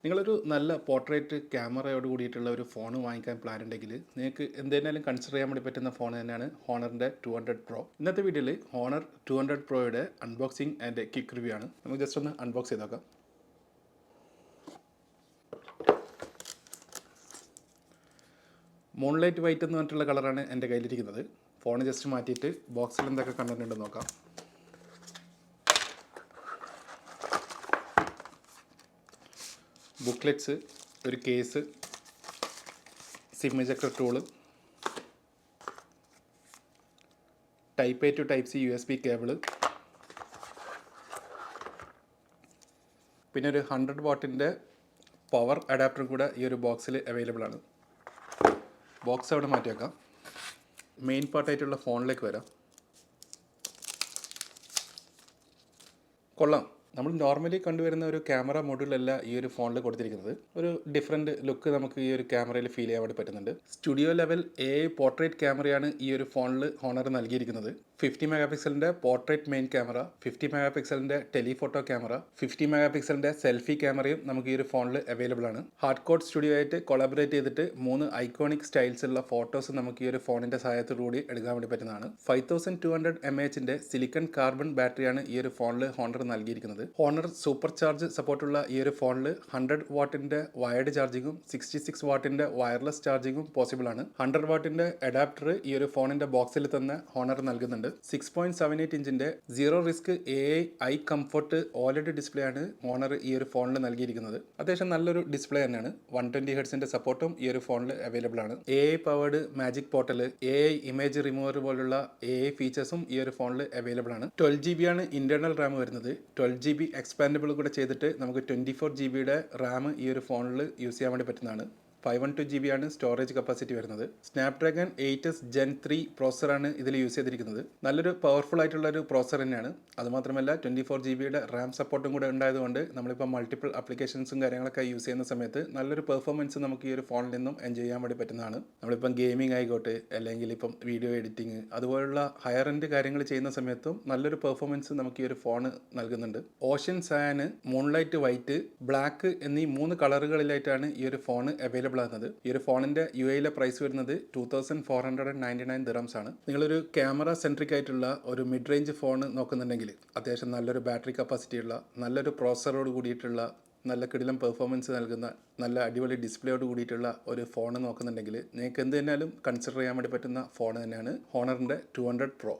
നിങ്ങളൊരു നല്ല പോർട്രേറ്റ് ക്യാമറയോട് കൂടിയിട്ടുള്ള ഒരു ഫോൺ വാങ്ങിക്കാൻ പ്ലാൻ ഉണ്ടെങ്കിൽ നിങ്ങൾക്ക് എന്തായാലും കൺസിഡർ ചെയ്യാൻ വേണ്ടി പറ്റുന്ന ഫോൺ തന്നെയാണ് ഹോണറിൻ്റെ 200 പ്രോ. ഇന്നത്തെ വീഡിയോയിൽ ഹോണർ 200 പ്രോയുടെ അൺബോക്സിങ് ആൻഡ് ക്വിക്ക് റിവ്യൂ ആണ്. നമുക്ക് ജസ്റ്റ് ഒന്ന് അൺബോക്സ് ചെയ്ത് നോക്കാം. മൂൺലൈറ്റ് വൈറ്റ് എന്ന് പറഞ്ഞിട്ടുള്ള കളറാണ് എൻ്റെ കയ്യിലിരിക്കുന്നത്. ഫോൺ ജസ്റ്റ് മാറ്റിയിട്ട് ബോക്സിൽ എന്തൊക്കെ കണ്ടന്റ് ഉണ്ടെന്ന് നോക്കാം. ബുക്ക്ലെറ്റ്സ്, ഒരു case, SIM ejector tool, type A to type C USB cable, പിന്നെ ഒരു 100 വാട്ടിൻ്റെ പവർ അഡാപ്റ്റർ കൂടെ ഈ ഒരു ബോക്സിൽ അവൈലബിൾ ആണ്. ബോക്സ് അവിടെ മാറ്റി വെക്കാം. മെയിൻ പാർട്ടായിട്ടുള്ള ഫോണിലേക്ക് വരാം. കൊള്ളാം. നമ്മൾ നോർമലി കണ്ടുവരുന്ന ഒരു ക്യാമറ മോഡ്യൂളല്ല ഈ ഒരു ഫോണിൽ കൊടുത്തിരിക്കുന്നത്. ഒരു ഡിഫറെൻറ്റ് ലുക്ക് നമുക്ക് ഈ ഒരു ക്യാമറയിൽ ഫീൽ ചെയ്യാൻ വേണ്ടി പറ്റുന്നുണ്ട്. സ്റ്റുഡിയോ ലെവൽ പോർട്രേറ്റ് ക്യാമറയാണ് ഈ ഒരു ഫോണിൽ ഹോണർ നൽകിയിരിക്കുന്നത്. 50 മെഗാ പിക്സലിൻ്റെ പോർട്രേറ്റ് മെയിൻ ക്യാമറ, 50 മെഗാ പിക്സലിൻ്റെ ടെലിഫോട്ടോ ക്യാമറ, 50 മെഗാ പിക്സലിൻ്റെ സെൽഫി ക്യാമറയും നമുക്ക് ഈ ഒരു ഫോണിൽ അവൈലബിൾ ആണ്. ഹാർഡ് കോഡ് സ്റ്റുഡിയോ ആയിട്ട് കൊളാബറേറ്റ് ചെയ്തിട്ട് 3 ഐക്കോണിക് സ്റ്റൈൽസ് ഉള്ള ഫോട്ടോസ് നമുക്ക് ഈ ഒരു ഫോണിൻ്റെ സഹായത്തോടുകൂടി എടുക്കാൻ വേണ്ടി പറ്റുന്നതാണ്. 5200 mAh സിലിക്കൺ കാർബൺ ബാറ്ററിയാണ് ഈ ഒരു ഫോണിൽ ഹോണർ നൽകിയിരിക്കുന്നത്. ഹോണർ സൂപ്പർ ചാർജ് സപ്പോർട്ടുള്ള ഈ ഒരു ഫോണിൽ 100 വാട്ടിന്റെ വയർഡ് ചാർജിങ്ങും 66 വാട്ടിന്റെ വയർലെസ് ചാർജിങ്ങും പോസിബിൾ ആണ്. 100 വാട്ടിന്റെ അഡാപ്റ്റർ ഈ ഒരു ഫോണിന്റെ ബോക്സിൽ തന്നെ ഹോണർ നൽകുന്നുണ്ട്. 6.78 ഇഞ്ചിന്റെ zero risk eye comfort OLED display ആണ് ഹോണർ ഈ ഒരു ഫോണിൽ നൽകിയിരിക്കുന്നത്. അത്യാവശ്യം നല്ലൊരു ഡിസ്പ്ലേ തന്നെയാണ്. 120 ഹെർട്സിന്റെ സപ്പോർട്ടും ഈ ഒരു ഫോണിൽ അവൈലബിൾ ആണ്. Powered magic portal, image remover പോലുള്ള ഫീച്ചേഴ്സും ഈ ഒരു ഫോണിൽ അവൈലബിൾ ആണ്. 12 GB ആണ് ഇന്റേണൽ റാം വരുന്നത്. 12 GB എക്സ്പാൻഡബിൾ കൂടെ ചെയ്തിട്ട് നമുക്ക് 24 GB റാം ഈ ഒരു ഫോണിൽ യൂസ് ചെയ്യാൻ വേണ്ടി പറ്റുന്നതാണ്. 512 GB ആണ് സ്റ്റോറേജ് കപ്പാസിറ്റി വരുന്നത്. സ്നാപ്ഡ്രാഗൺ 8s Gen 3 പ്രോസറാണ് ഇതിൽ യൂസ് ചെയ്തിരിക്കുന്നത്. നല്ലൊരു പവർഫുൾ ആയിട്ടുള്ള ഒരു പ്രോസർ തന്നെയാണ്. അതുമാത്രമല്ല 24 GB റാം സപ്പോർട്ടും കൂടെ ഉണ്ടായതുകൊണ്ട് നമ്മളിപ്പോൾ മൾട്ടിപ്പിൾ ആപ്ലിക്കേഷൻസും കാര്യങ്ങളൊക്കെ യൂസ് ചെയ്യുന്ന സമയത്ത് നല്ലൊരു പെർഫോമൻസ് നമുക്ക് ഈ ഒരു ഫോണിൽ നിന്നും എൻജോയ് ചെയ്യാൻ വേണ്ടി പറ്റുന്നതാണ്. നമ്മളിപ്പം ഗെയിമിംഗ് ആയിക്കോട്ടെ, അല്ലെങ്കിൽ ഇപ്പം വീഡിയോ എഡിറ്റിംഗ് അതുപോലുള്ള ഹയർ എൻഡ് കാര്യങ്ങൾ ചെയ്യുന്ന സമയത്തും നല്ലൊരു പെർഫോമൻസ് നമുക്ക് ഈ ഒരു ഫോൺ നൽകുന്നുണ്ട്. ഓഷ്യൻ സാന്, മൂൺലൈറ്റ് വൈറ്റ്, ബ്ലാക്ക് എന്നീ 3 കളറുകളിലായിട്ടാണ് ഈ ഒരു ഫോൺ അവൈലബിൾ ആകുന്നത്. ഈ ഒരു ഫോണിന്റെ UAE പ്രൈസ് വരുന്നത് 2499 ദിറംസ് ആണ്. നിങ്ങളൊരു ക്യാമറ സെൻട്രിക് ആയിട്ടുള്ള ഒരു മിഡ് റേഞ്ച് ഫോൺ നോക്കുന്നുണ്ടെങ്കിൽ, അത്യാവശ്യം നല്ലൊരു ബാറ്ററി കപ്പാസിറ്റി ഉള്ള, നല്ലൊരു പ്രോസറോട് കൂടിയിട്ടുള്ള, നല്ല കിടിലം പെർഫോമൻസ് നൽകുന്ന, നല്ല അടിപൊളി ഡിസ്പ്ലേയോട് കൂടിയിട്ടുള്ള ഒരു ഫോൺ നോക്കുന്നുണ്ടെങ്കിൽ നിങ്ങൾക്ക് എന്ത് തന്നെയാലും കൺസിഡർ ചെയ്യാൻ വേണ്ടി പറ്റുന്ന ഫോൺ തന്നെയാണ് ഹോണറിന്റെ 200 പ്രോ.